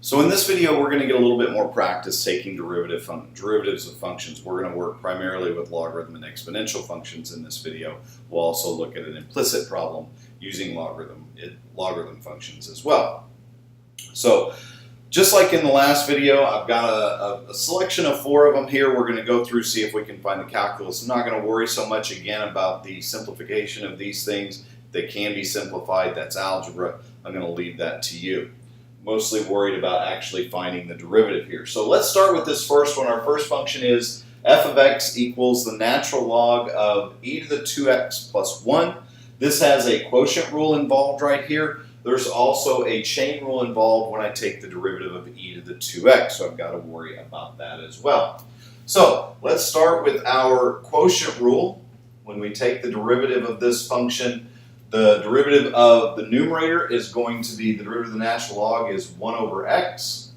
So in this video, we're going to get a little bit more practice taking derivatives of functions. We're going to work primarily with logarithm and exponential functions in this video. We'll also look at an implicit problem using logarithm functions as well. So just like in the last video, I've got a selection of 4 of them here. We're going to go through, see if we can find the calculus. I'm not going to worry so much again about the simplification of these things. They can be simplified. That's algebra. I'm going to leave that to you. Mostly worried about actually finding the derivative here. So let's start with this first one. Our first function is f of x equals the natural log of e to the 2x plus 1. This has a quotient rule involved right here. There's also a chain rule involved when I take the derivative of e to the 2x, so I've got to worry about that as well. So let's start with our quotient rule. When we take the derivative of this function, the derivative of the numerator is going to be, the derivative of the natural log is 1 over x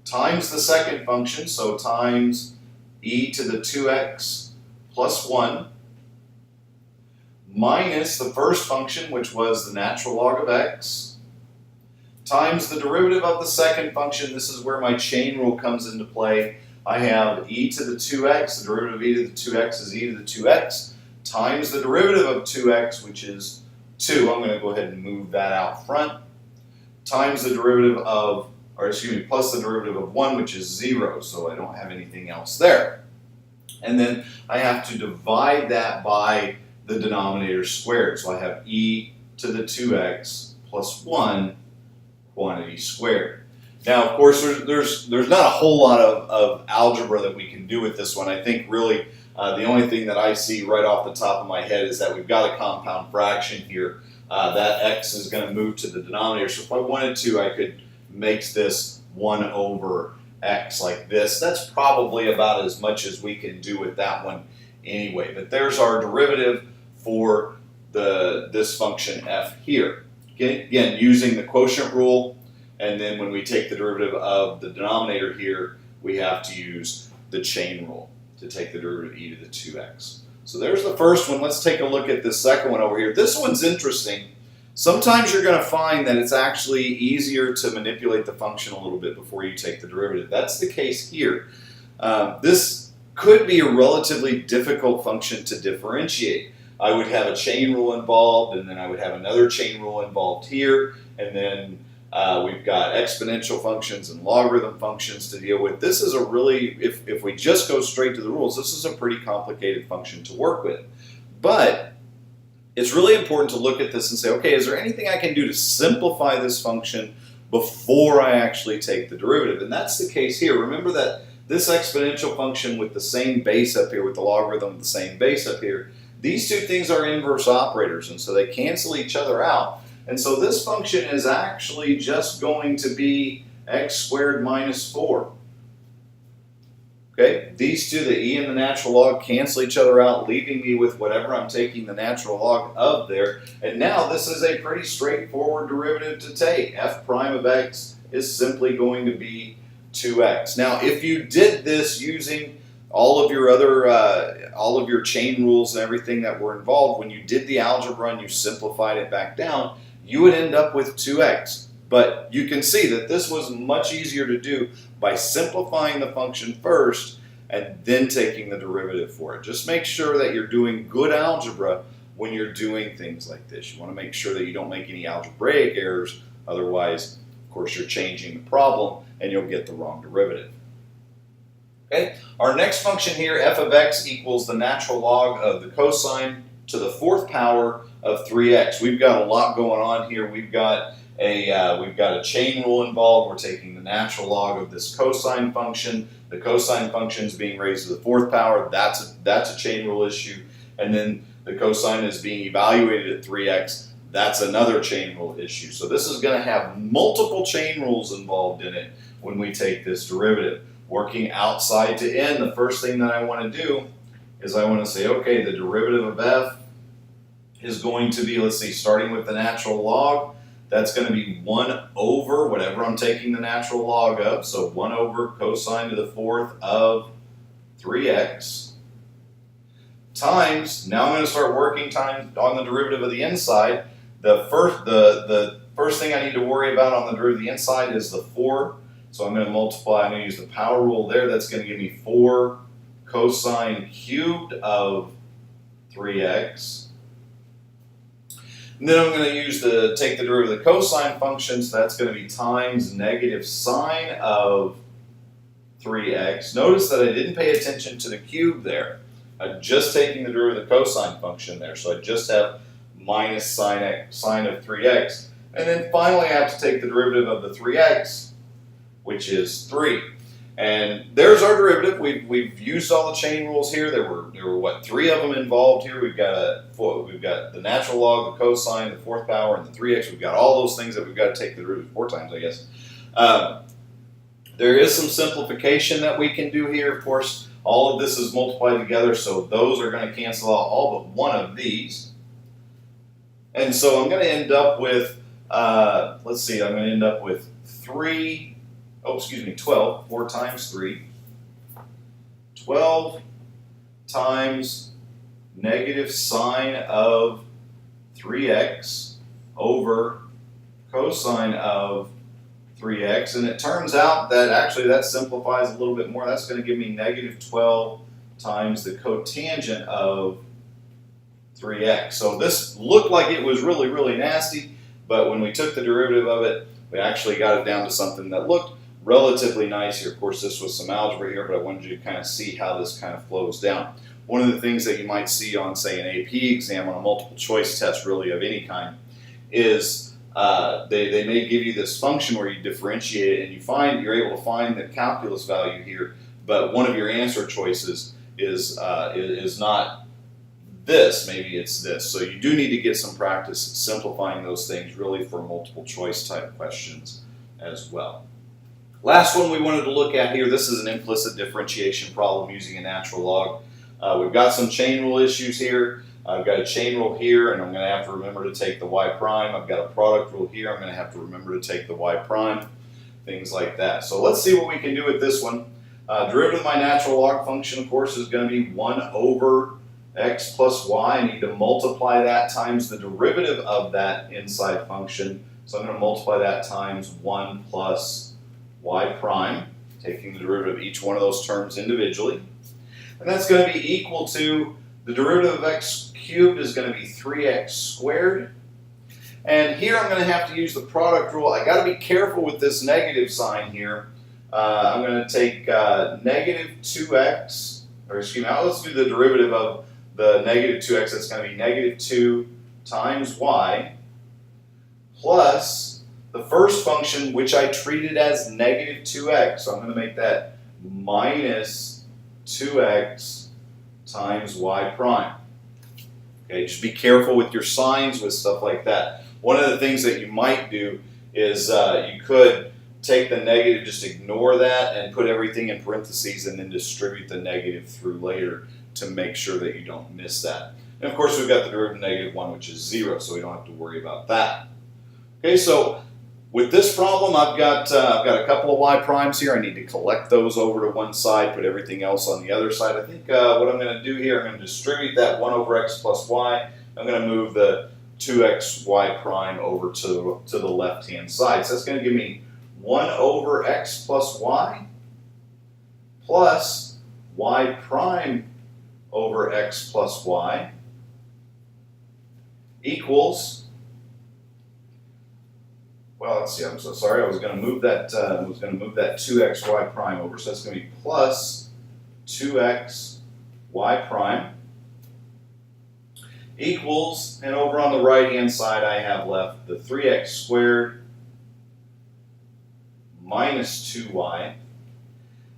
times the second function, so times e to the 2x plus 1 minus the first function, which was the natural log of x, times the derivative of the second function. This is where my chain rule comes into play. I have e to the 2x, the derivative of e to the 2x is e to the 2x, times the derivative of 2x, which is 2. I'm going to go ahead and move that out front, times the derivative of, plus the derivative of 1, which is 0, so I don't have anything else there. And then I have to divide that by the denominator squared. So I have e to the 2x plus 1 quantity squared. Now, of course, there's not a whole lot of algebra that we can do with this one. I think really the only thing that I see right off the top of my head is that we've got a compound fraction here. That x is going to move to the denominator. So if I wanted to, I could make this 1 over x like this. That's probably about as much as we can do with that one anyway. But there's our derivative for this function f here. Again, using the quotient rule, and then when we take the derivative of the denominator here, we have to use the chain rule to take the derivative of e to the 2x. So there's the first one. Let's take a look at the second one over here. This one's interesting. Sometimes you're going to find that it's actually easier to manipulate the function a little bit before you take the derivative. That's the case here. This could be a relatively difficult function to differentiate. I would have a chain rule involved, and then I would have another chain rule involved here, and then we've got exponential functions and logarithm functions to deal with. This is a really, if we just go straight to the rules, this is a pretty complicated function to work with. But it's really important to look at this and say, okay, is there anything I can do to simplify this function before I actually take the derivative? And that's the case here. Remember that this exponential function with the same base up here, with the logarithm of the same base up here, these two things are inverse operators, and so they cancel each other out. And so this function is actually just going to be x squared minus 4. Okay, these two, the e and the natural log, cancel each other out, leaving me with whatever I'm taking the natural log of there. And now this is a pretty straightforward derivative to take. F prime of x is simply going to be 2x. Now, if you did this using all of your other, all of your chain rules and everything that were involved, when you did the algebra and you simplified it back down, you would end up with 2x. But you can see that this was much easier to do by simplifying the function first and then taking the derivative for it. Just make sure that you're doing good algebra when you're doing things like this. You want to make sure that you don't make any algebraic errors. Otherwise, of course, you're changing the problem and you'll get the wrong derivative. Okay, our next function here, f of x equals the natural log of the cosine to the 4th power of 3x. We've got a lot going on here. We've got a chain rule involved. We're taking the natural log of this cosine function. The cosine function is being raised to the 4th power. That's a chain rule issue. And then the cosine is being evaluated at 3x. That's another chain rule issue. So this is going to have multiple chain rules involved in it when we take this derivative. Working outside to in, the first thing that I want to do is I want to say, okay, the derivative of f is going to be, let's see, starting with the natural log, that's going to be 1 over whatever I'm taking the natural log of, so 1 over cosine to the 4th of 3x, times, now I'm going to start working time on the derivative of the inside. The First thing I need to worry about on the derivative of the inside is the 4. So I'm going to multiply, I'm going to use the power rule there. That's going to give me 4 cosine cubed of 3x. And then I'm going to take the derivative of the cosine function, so that's going to be times negative sine of 3x. Notice that I didn't pay attention to the cube there. I'm just taking the derivative of the cosine function there, so I just have minus sine of 3x. And then finally I have to take the derivative of the 3x, which is 3. And there's our derivative. We've used all the chain rules here. There were what, 3 of them involved here. We've got the natural log, the cosine, the 4th power, and the 3x. We've got all those things that we've got to take the derivative 4 times, I guess. There is some simplification that we can do here. Of course, all of this is multiplied together, so those are going to cancel out all but one of these. And so I'm going to end up with, let's see, I'm going to end up with 12, 4 times 3. 12 times negative sine of 3x over cosine of 3x, and it turns out that actually that simplifies a little bit more. That's going to give me negative 12 times the cotangent of 3x. So this looked like it was really, really nasty, but when we took the derivative of it, we actually got it down to something that looked relatively nice here. Of course, this was some algebra here, but I wanted you to kind of see how this kind of flows down. One of the things that you might see on, say, an AP exam, on a multiple choice test really of any kind, is they may give you this function where you differentiate it and you're able to find the calculus value here, but one of your answer choices is not this, maybe it's this. So you do need to get some practice simplifying those things really for multiple choice type questions as well. Last one we wanted to look at here, this is an implicit differentiation problem using a natural log. We've got some chain rule issues here. I've got a chain rule here, and I'm going to have to remember to take the y prime. I've got a product rule here. I'm going to have to remember to take the y prime, things like that. So let's see what we can do with this one. Derivative of my natural log function, of course, is going to be 1 over x plus y. I need to multiply that times the derivative of that inside function. So I'm going to multiply that times 1 plus y prime, taking the derivative of each one of those terms individually. And that's going to be equal to the derivative of x cubed is going to be 3x squared. And here I'm going to have to use the product rule. I got to be careful with this negative sign here. I'm going to take negative 2x, or excuse me, let's do the derivative of the negative 2x. That's going to be negative 2 times y plus the first function, which I treated as negative 2x. So I'm going to make that minus 2x times y prime. Okay, just be careful with your signs with stuff like that. One of the things that you might do is you could take the negative, just ignore that, and put everything in parentheses and then distribute the negative through later to make sure that you don't miss that. And of course, we've got the derivative of negative 1, which is 0, so we don't have to worry about that. Okay, so with this problem, I've got a couple of y primes here. I need to collect those over to one side, put everything else on the other side. I think what I'm going to do here, I'm going to distribute that 1 over x plus y. I'm going to move the 2x y prime over to the left-hand side. So that's going to give me 1 over x plus y plus y prime over x plus y equals, well, let's see, I'm so sorry. I was going to move that 2xy prime over. So that's going to be plus 2x y prime equals, and over on the right-hand side I have left the 3x squared minus 2y.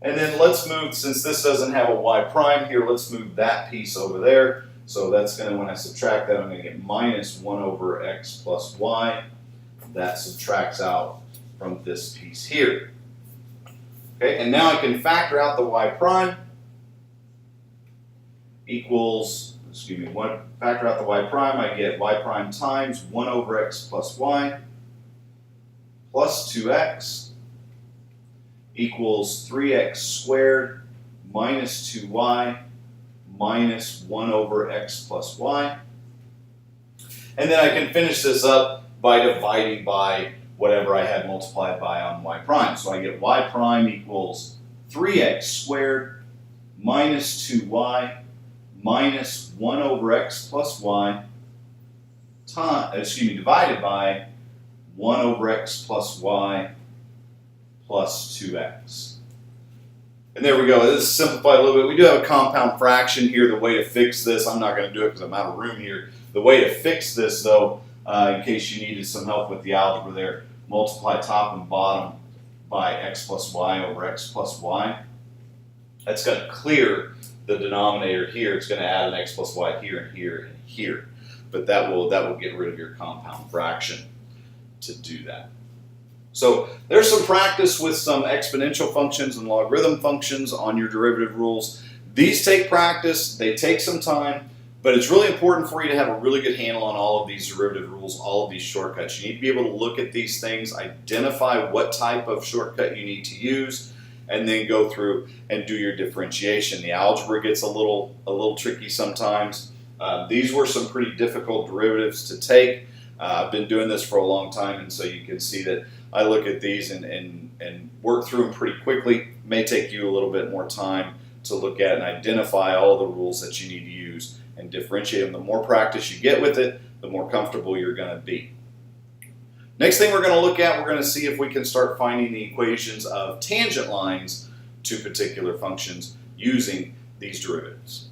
And then let's move, since this doesn't have a y prime here, let's move that piece over there. So that's going to, when I subtract that, I'm going to get minus 1 over x plus y. That subtracts out from this piece here. Okay, and now I can factor out the y prime equals, factor out the y prime, I get y prime times 1 over x plus y plus 2x equals 3x squared minus 2y minus 1 over x plus y. And then I can finish this up by dividing by whatever I had multiplied by on y prime. So I get y prime equals 3x squared minus 2y minus 1 over x plus y divided by 1 over x plus y plus 2x. And there we go. This is simplified a little bit. We do have a compound fraction here. The way to fix this, I'm not going to do it because I'm out of room here. The way to fix this, though, in case you needed some help with the algebra there, multiply top and bottom by x plus y over x plus y. That's going to clear the denominator here. It's going to add an x plus y here and here and here. But that will get rid of your compound fraction to do that. So there's some practice with some exponential functions and logarithm functions on your derivative rules. These take practice, they take some time, but it's really important for you to have a really good handle on all of these derivative rules, all of these shortcuts. You need to be able to look at these things, identify what type of shortcut you need to use, and then go through and do your differentiation. The algebra gets a little tricky sometimes. These were some pretty difficult derivatives to take. I've been doing this for a long time, and so you can see that I look at these and work through them pretty quickly. It may take you a little bit more time to look at and identify all the rules that you need to use and differentiate them. The more practice you get with it, the more comfortable you're going to be. Next thing we're going to look at, we're going to see if we can start finding the equations of tangent lines to particular functions using these derivatives.